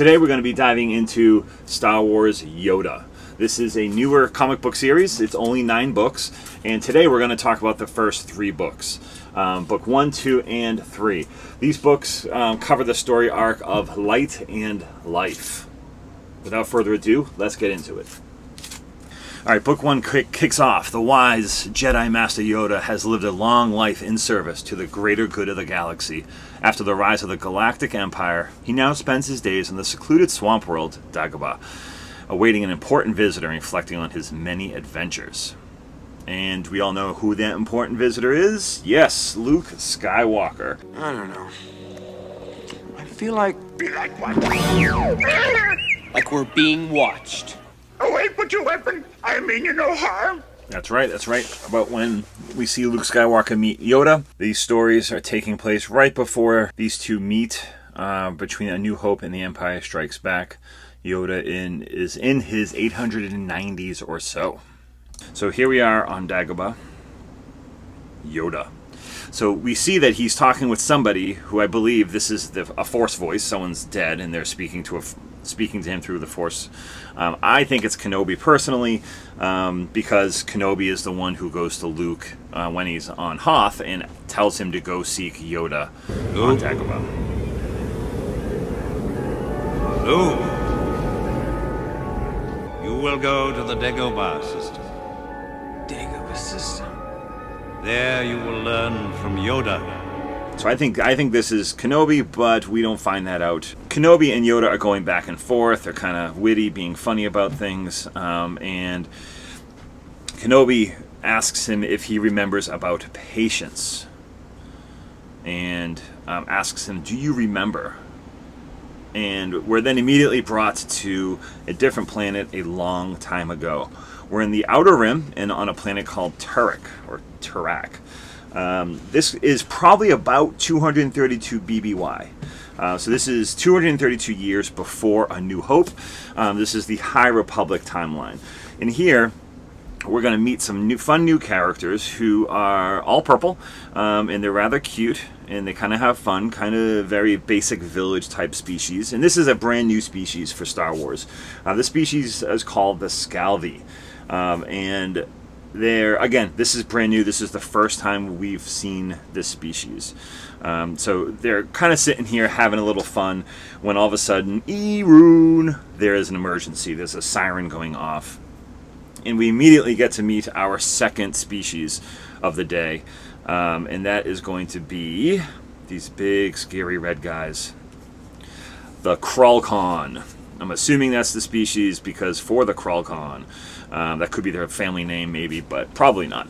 Today we're going to be diving into Star Wars Yoda. This is a newer comic book series. It's only 9 books, and today we're going to talk about the first 3 books. Book 1, 2, and 3. These books cover the story arc of Light and Life. Without further ado, let's get into it. Alright, Book 1 kicks off. The wise Jedi Master Yoda has lived a long life in service to the greater good of the galaxy. After the rise of the Galactic Empire, he now spends his days in the secluded swamp world, Dagobah, awaiting an important visitor and reflecting on his many adventures. And we all know who that important visitor is. Yes, Luke Skywalker. I don't know. I feel like... Be like what? Like we're being watched. Oh, wait, put your weapon. I mean you no harm. That's right. About when we see Luke Skywalker meet Yoda. These stories are taking place right before these two meet, between A New Hope and The Empire Strikes Back. Yoda is in his 890s or so. So here we are on Dagobah. Yoda. So we see that he's talking with somebody who I believe this is a Force voice. Someone's dead and they're speaking to him through the Force. I think it's Kenobi personally, because Kenobi is the one who goes to Luke when he's on Hoth and tells him to go seek Yoda on Dagobah. Luke, you will go to the Dagobah system. Dagobah system. There you will learn from Yoda. So I think this is Kenobi, but we don't find that out. Kenobi and Yoda are going back and forth. They're kind of witty, being funny about things. And Kenobi asks him if he remembers about patience. And asks him, do you remember? And we're then immediately brought to a different planet a long time ago. We're in the Outer Rim and on a planet called Turek, or Turak. This is probably about 232 BBY. So this is 232 years before A New Hope. This is the High Republic timeline. And here, we're going to meet some fun new characters who are all purple, and they're rather cute, and they kind of have fun, kind of very basic village-type species. And this is a brand new species for Star Wars. The species is called the Scalvi. And again, this is brand new. This is the first time we've seen this species. So they're kind of sitting here having a little fun when all of a sudden, Eroon, there is an emergency. There's a siren going off. And we immediately get to meet our second species of the day. And that is going to be these big, scary red guys. The Crulkon. I'm assuming that's the species because for the Crulkon, that could be their family name maybe, but probably not.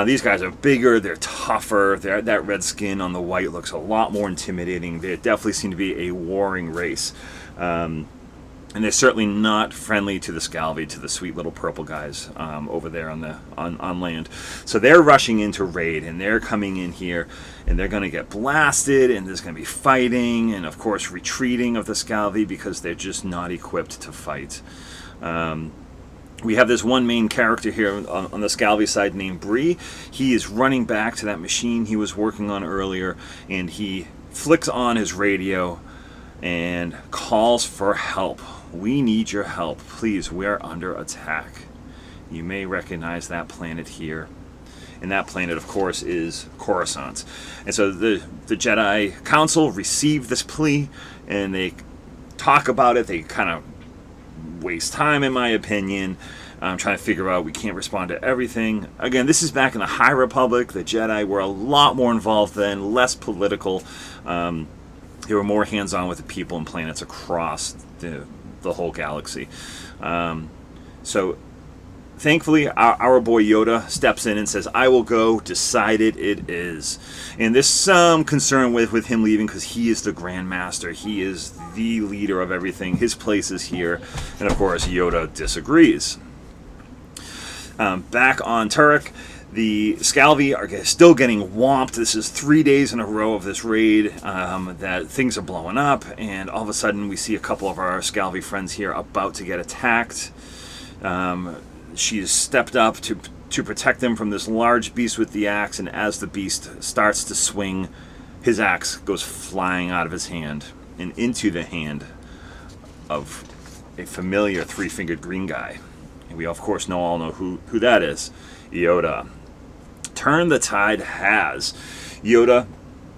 These guys are bigger, they're tougher, that red skin on the white looks a lot more intimidating. They definitely seem to be a warring race. And they're certainly not friendly to the Scalvi, to the sweet little purple guys over there on land. So they're rushing into raid, and they're coming in here, and they're going to get blasted, and there's going to be fighting, and of course retreating of the Scalvi because they're just not equipped to fight. We have this one main character here on the Scalvi side named Bree. He is running back to that machine he was working on earlier, and he flicks on his radio and calls for help. We need your help. Please, we're under attack. You may recognize that planet here. And that planet, of course, is Coruscant. And so the Jedi Council receive this plea, and they talk about it. They kind of waste time, in my opinion. I'm trying to figure out, we can't respond to everything. Again, this is back in the High Republic. The Jedi were a lot more involved then, less political. They were more hands-on with the people and planets across the whole galaxy. So thankfully, our boy Yoda steps in and says, I will go, decided it is. And there's some concern with him leaving because he is the Grand Master. He is the leader of everything. His place is here. And of course, Yoda disagrees. Back on Turek, the Scalvi are still getting whomped. This is 3 days in a row of this raid that things are blowing up, and all of a sudden we see a couple of our Scalvi friends here about to get attacked. She's stepped up to protect them from this large beast with the axe, and as the beast starts to swing, his axe goes flying out of his hand and into the hand of a familiar three-fingered green guy. And we, of course, all know who that is. Yoda. Turn the tide has. Yoda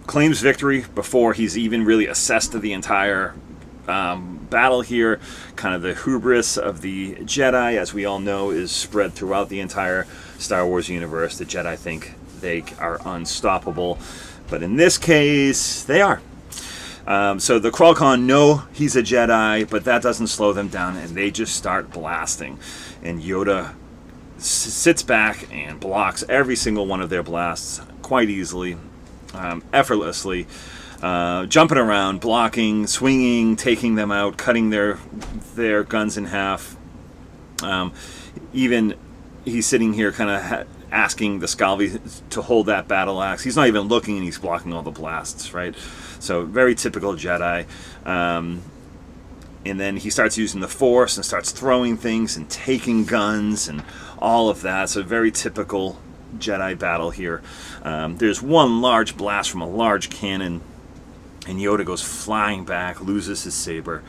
claims victory before he's even really assessed the entire battle here. Kind of the hubris of the Jedi, as we all know, is spread throughout the entire Star Wars universe. The Jedi think they are unstoppable, but in this case, they are. So the Crulkon know he's a Jedi, but that doesn't slow them down, and they just start blasting. And Yoda sits back and blocks every single one of their blasts quite easily, effortlessly, jumping around, blocking, swinging, taking them out, cutting their guns in half. Even he's sitting here kind of asking the Scalvi to hold that battle axe. He's not even looking, and he's blocking all the blasts, right? So very typical Jedi. And then he starts using the Force and starts throwing things and taking guns and all of that. So very typical Jedi battle here. There's one large blast from a large cannon, and Yoda goes flying back, loses his saber.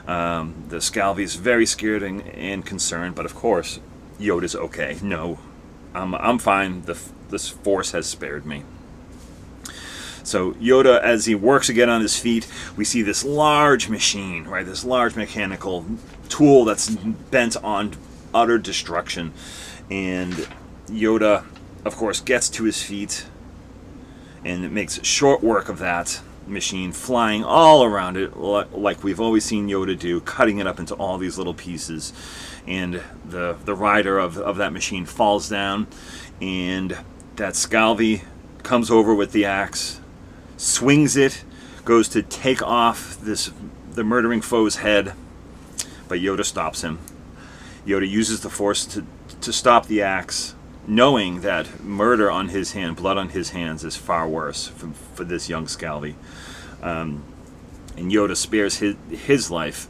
The Scalvi is very scared and concerned, but of course, Yoda's okay. No, I'm fine. This Force has spared me. So Yoda, as he works again on his feet, we see this large machine, right? This large mechanical tool that's bent on utter destruction. And Yoda, of course, gets to his feet and it makes short work of that machine, flying all around it like we've always seen Yoda do, cutting it up into all these little pieces. And the rider of that machine falls down, and that Scalvi comes over with the axe, swings it, goes to take off the murdering foe's head, but Yoda stops him. Yoda uses the Force to stop the axe, knowing that murder on his hand, blood on his hands, is far worse for this young Scalvi. And Yoda spares his life,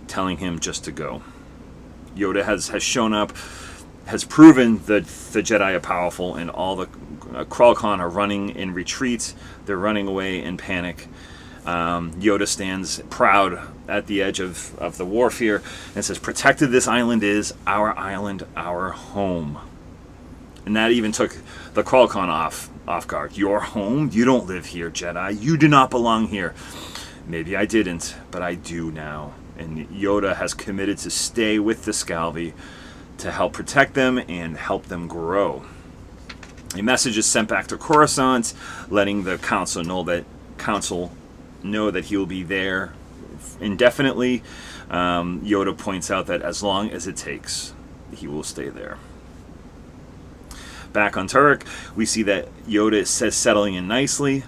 telling him just to go. Yoda has shown up, has proven that the Jedi are powerful, and all the Crulkon are running in retreat. They're running away in panic. Yoda stands proud at the edge of the warfare and says, "Protected this island is, our island, our home." And that even took the Crulkon off guard. "Your home? You don't live here, Jedi. You do not belong here." "Maybe I didn't, but I do now." And Yoda has committed to stay with the Scalvi to help protect them and help them grow. A message is sent back to Coruscant, letting the council know that he will be there indefinitely. Yoda points out that as long as it takes, he will stay there. Back on Turok, we see that Yoda is settling in nicely.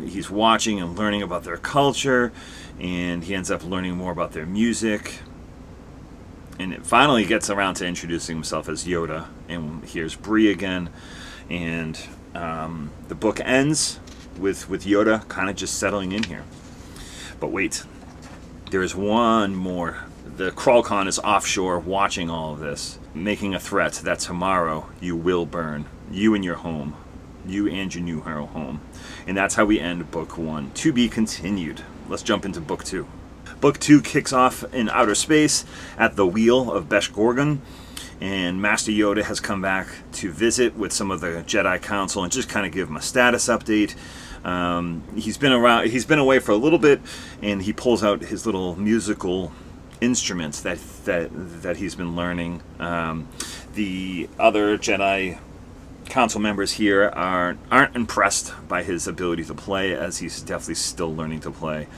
He's watching and learning about their culture, and he ends up learning more about their music. And it finally gets around to introducing himself as Yoda, and here's Bree again. And the book ends with Yoda kind of just settling in here. But wait, there is one more. The Crulkon is offshore watching all of this, making a threat that tomorrow you will burn. You and your home. You and your new home. And that's how we end Book 1. To be continued. Let's jump into Book 2. Book 2 kicks off in outer space at the wheel of Besh Gorgon. And Master Yoda has come back to visit with some of the Jedi Council and just kind of give them a status update. He's been away for a little bit, and he pulls out his little musical instruments that he's been learning. The other Jedi Council members here aren't impressed by his ability to play, as he's definitely still learning to play.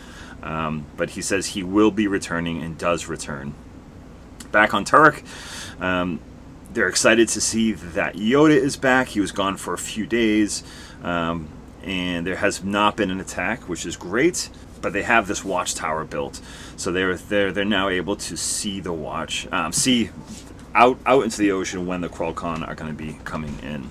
But he says he will be returning and does return. Back on Turok, they're excited to see that Yoda is back. He was gone for a few days, and there has not been an attack, which is great. But they have this watchtower built, so they're now able to see the watch, see out into the ocean when the Crulkon are going to be coming in.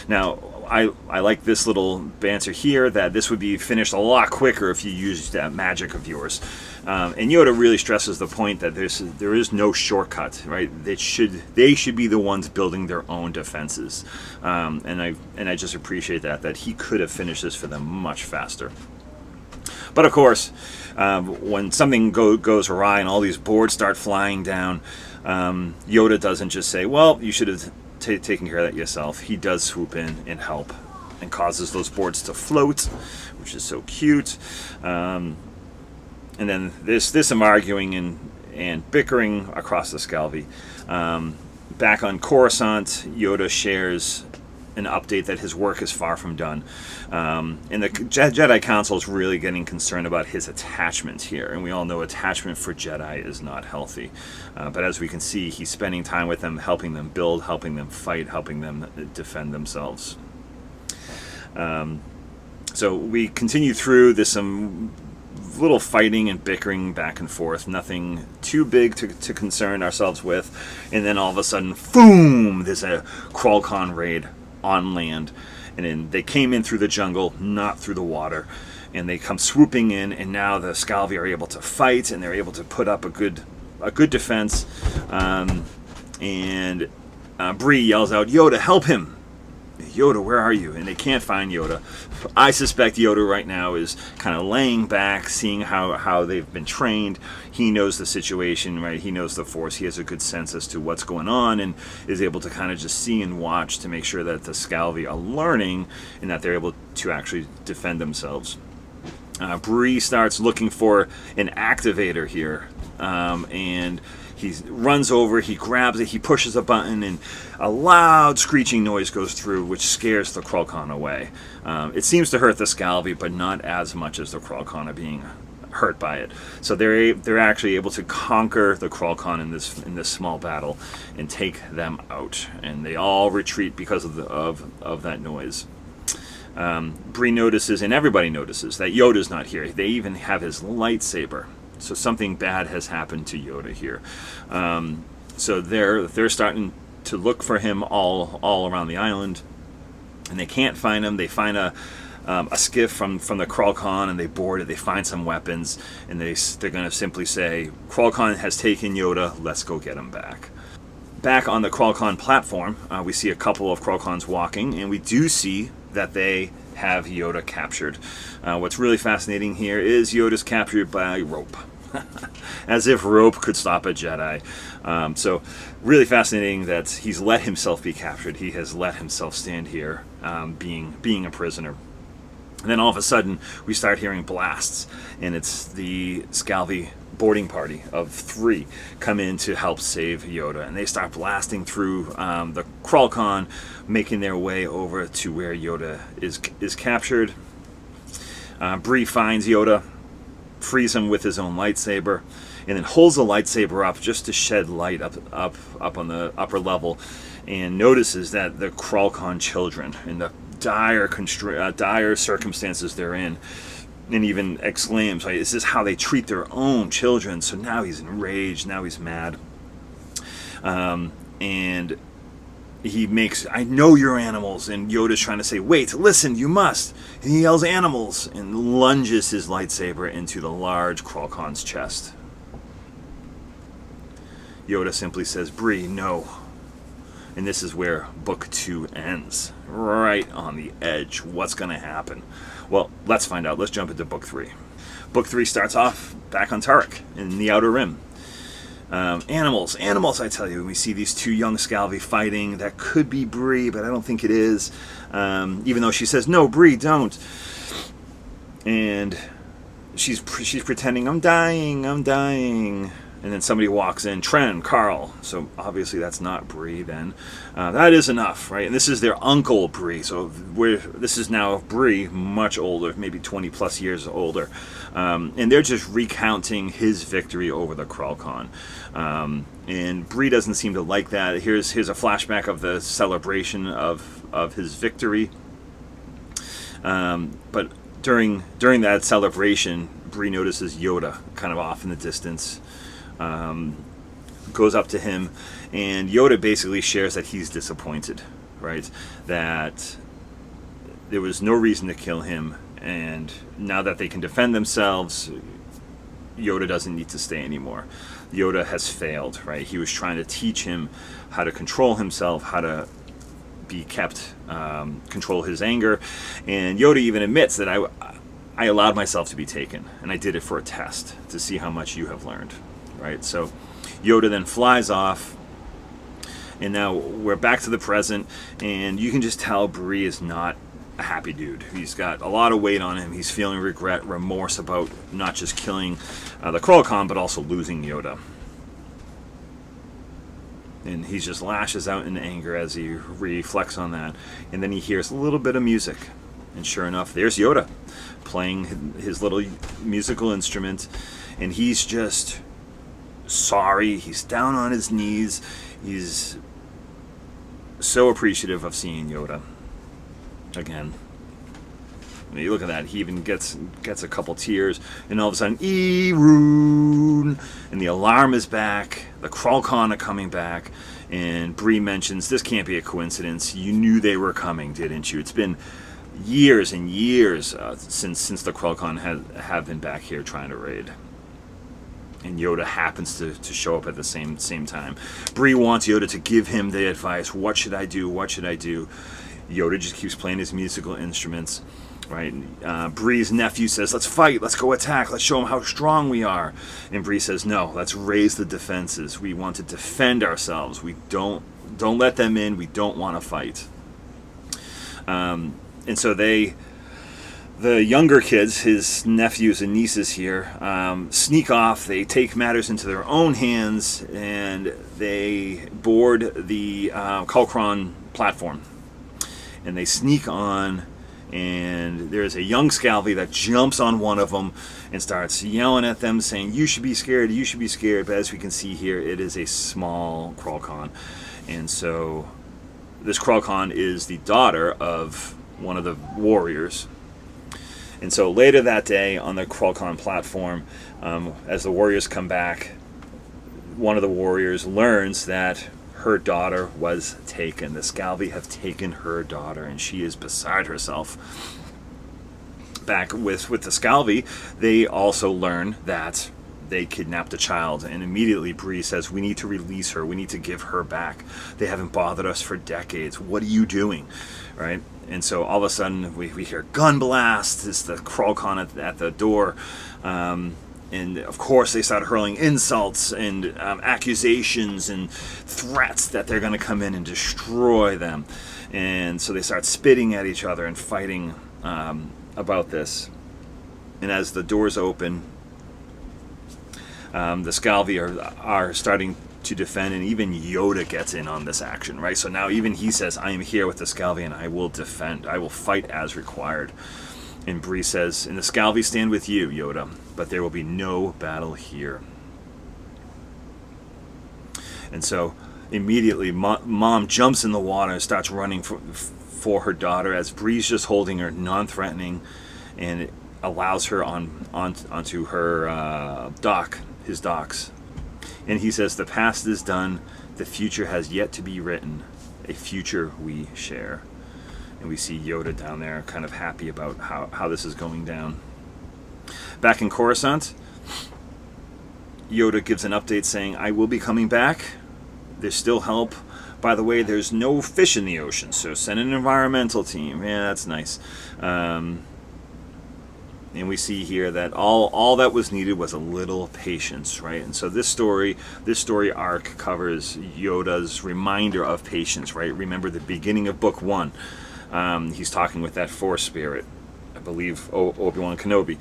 Now, I like this little banter here that this would be finished a lot quicker if you used that magic of yours. And Yoda really stresses the point that there is no shortcut, right? They should be the ones building their own defenses. And I just appreciate that he could have finished this for them much faster. But of course, when something goes awry and all these boards start flying down, Yoda doesn't just say, well, you should have taken care of that yourself. He does swoop in and help and causes those boards to float, which is so cute. And then there's some arguing and bickering across the Scalvi. Back on Coruscant, Yoda shares an update that his work is far from done. And the Jedi Council is really getting concerned about his attachment here. And we all know attachment for Jedi is not healthy. But as we can see, he's spending time with them, helping them build, helping them fight, helping them defend themselves. So we continue through. There's some little fighting and bickering back and forth. Nothing too big to concern ourselves with. And then all of a sudden, boom! There's a Crulkon raid on land, and then they came in through the jungle, not through the water, and they come swooping in, and now the Scalvi are able to fight, and they're able to put up a good defense. And Bree yells out, "Yoda, help him! Yoda, where are you?" And they can't find Yoda. I suspect Yoda right now is kind of laying back, seeing how they've been trained. He knows the situation, right? He knows the Force. He has a good sense as to what's going on and is able to kind of just see and watch to make sure that the Scalvi are learning and that they're able to actually defend themselves. Bree starts looking for an activator here, and he runs over, he grabs it, he pushes a button, and a loud screeching noise goes through, which scares the Crulkon away. It seems to hurt the Scalvi, but not as much as the Crulkon are being hurt by it. So they're actually able to conquer the Crulkon in this small battle and take them out, and they all retreat because of that noise. Bree notices, and everybody notices, that Yoda's not here. They even have his lightsaber. So something bad has happened to Yoda here. So they're starting to look for him all around the island, and they can't find him. They find a skiff from the Crulkon, and they board it. They find some weapons, and they're going to simply say, "Crulkon has taken Yoda. Let's go get him back." Back on the Crulkon platform, we see a couple of Crulkons walking, and we do see that they have Yoda captured. What's really fascinating here is Yoda's captured by rope. As if rope could stop a Jedi. So really fascinating that he's let himself be captured. He has let himself stand here, being a prisoner. And then all of a sudden, we start hearing blasts, and it's the Scalvi boarding party of 3 come in to help save Yoda, and they start blasting through the Crulkon, making their way over to where Yoda is captured. Bree finds Yoda, frees him with his own lightsaber, and then holds the lightsaber up just to shed light up on the upper level, and notices that the Crulkon children in the dire circumstances they're in, and even exclaims, like, "This is how they treat their own children." So now he's enraged, now he's mad, and he makes, "I know you're animals," and Yoda's trying to say, "Wait, listen, you must," and he yells, "Animals," and lunges his lightsaber into the large Crulkon's chest. Yoda simply says, "Bree, no." And this is where Book 2 ends. Right on the edge. What's going to happen? Well, let's find out. Let's jump into Book 3. Book 3 starts off back on Turek in the Outer Rim. Animals, I tell you. We see these 2 young Scalvi fighting. That could be Bree, but I don't think it is. Even though she says, "No, Bree, don't." And she's pretending, I'm dying. And then somebody walks in, Tren, Carl. So obviously that's not Bree then. That is enough, right? And this is their uncle Bree. So this is now Bree, much older, maybe 20 plus years older. And they're just recounting his victory over the Crulkon. And Bree doesn't seem to like that. Here's a flashback of the celebration of his victory. But during that celebration, Bree notices Yoda kind of off in the distance. Goes up to him, and Yoda basically shares that he's disappointed, right? That there was no reason to kill him, and now that they can defend themselves, Yoda doesn't need to stay anymore. Yoda has failed, right? He was trying to teach him how to control himself, how to be kept, control his anger, and Yoda even admits that I allowed myself to be taken, and I did it for a test to see how much you have learned, right? So Yoda then flies off, and now we're back to the present, and you can just tell Bree is not a happy dude. He's got a lot of weight on him. He's feeling regret, remorse about not just killing the Crulkon, but also losing Yoda. And he just lashes out in anger as he reflects on that. And then he hears a little bit of music. And sure enough, there's Yoda playing his little musical instrument. And he's just sorry. He's down on his knees. He's so appreciative of seeing Yoda again. I mean, you look at that. He even gets a couple tears. And all of a sudden, Eeroon! And the alarm is back. The Crulkon are coming back. And Bree mentions, this can't be a coincidence. You knew they were coming, didn't you? It's been years and years since the Crulkon have been back here trying to raid. And Yoda happens to show up at the same time. Bree wants Yoda to give him the advice. What should I do? What should I do? Yoda just keeps playing his musical instruments. Right, Bree's nephew says, let's fight, let's go attack, let's show them how strong we are. And Bree says, no, let's raise the defenses. We want to defend ourselves. We don't let them in. We don't want to fight. And so the younger kids, his nephews and nieces here, sneak off. They take matters into their own hands, and they board the Crulkon platform. And they sneak on. And there's a young Scalvi that jumps on one of them and starts yelling at them, saying, you should be scared, you should be scared. But as we can see here, it is a small Crulkon. And so this Crulkon is the daughter of one of the warriors. And so later that day on the Crulkon platform, as the warriors come back, one of the warriors learns that her daughter was taken. The Scalvi have taken her daughter, and she is beside herself. Back with the Scalvi, they also learn that they kidnapped a child, and immediately Bree says, we need to release her. We need to give her back. They haven't bothered us for decades. What are you doing? Right? And so all of a sudden we hear gun blast. It's the Crulkon at the door. And of course, they start hurling insults and accusations and threats that they're going to come in and destroy them. And so they start spitting at each other and fighting about this. And as the doors open, the Scalvi are starting to defend, and even Yoda gets in on this action, right? So now even he says, I am here with the Scalvi, and I will defend. I will fight as required. And Bree says, and the Scalvi stand with you, Yoda, but there will be no battle here. And so immediately Mom jumps in the water and starts running for her daughter as Bree's just holding her non-threatening, and it allows her onto her his docks. And he says, the past is done, the future has yet to be written, a future we share. And we see Yoda down there kind of happy about how this is going down. Back in Coruscant, Yoda gives an update saying, I will be coming back. There's still help. By the way, there's no fish in the ocean, so send an environmental team. Yeah, that's nice. And we see here that all that was needed was a little patience, right? And so this story arc covers Yoda's reminder of patience, right? Remember the beginning of book 1. He's talking with that Force spirit, I believe Obi-Wan Kenobi.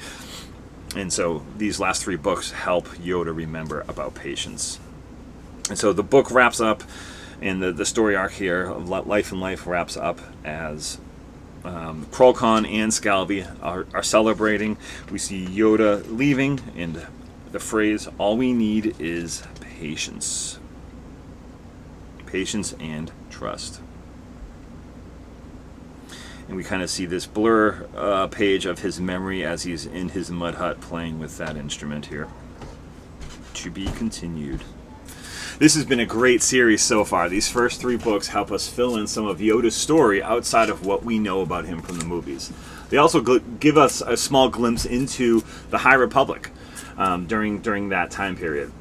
And so these last 3 books help Yoda remember about patience. And so the book wraps up, and the story arc here of Life and Life wraps up as Crulkon and Scalvi are celebrating. We see Yoda leaving, and the phrase, all we need is patience. Patience and trust. And we kind of see this blur page of his memory as he's in his mud hut playing with that instrument here. To be continued. This has been a great series so far. These first 3 books help us fill in some of Yoda's story outside of what we know about him from the movies. They also give us a small glimpse into the High Republic during that time period.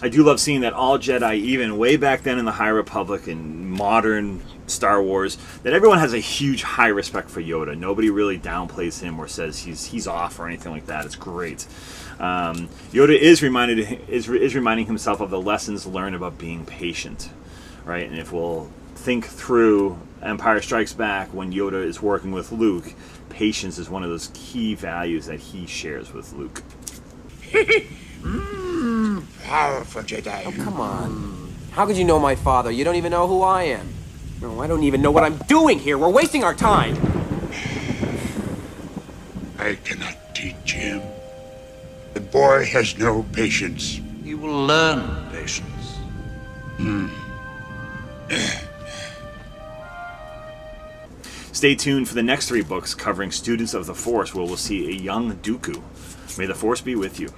I do love seeing that all Jedi, even way back then in the High Republic and modern Star Wars, that everyone has a huge high respect for Yoda. Nobody really downplays him or says he's off or anything like that. It's great. Yoda is reminding himself of the lessons learned about being patient, right? And if we'll think through Empire Strikes Back, when Yoda is working with Luke, patience is one of those key values that he shares with Luke. Powerful Jedi. Oh, come on. How could you know my father? You don't even know who I am. No, I don't even know what I'm doing here. We're wasting our time. I cannot teach him. The boy has no patience. You will learn patience. Stay tuned for the next 3 books covering students of the Force, where we'll see a young Dooku. May the Force be with you.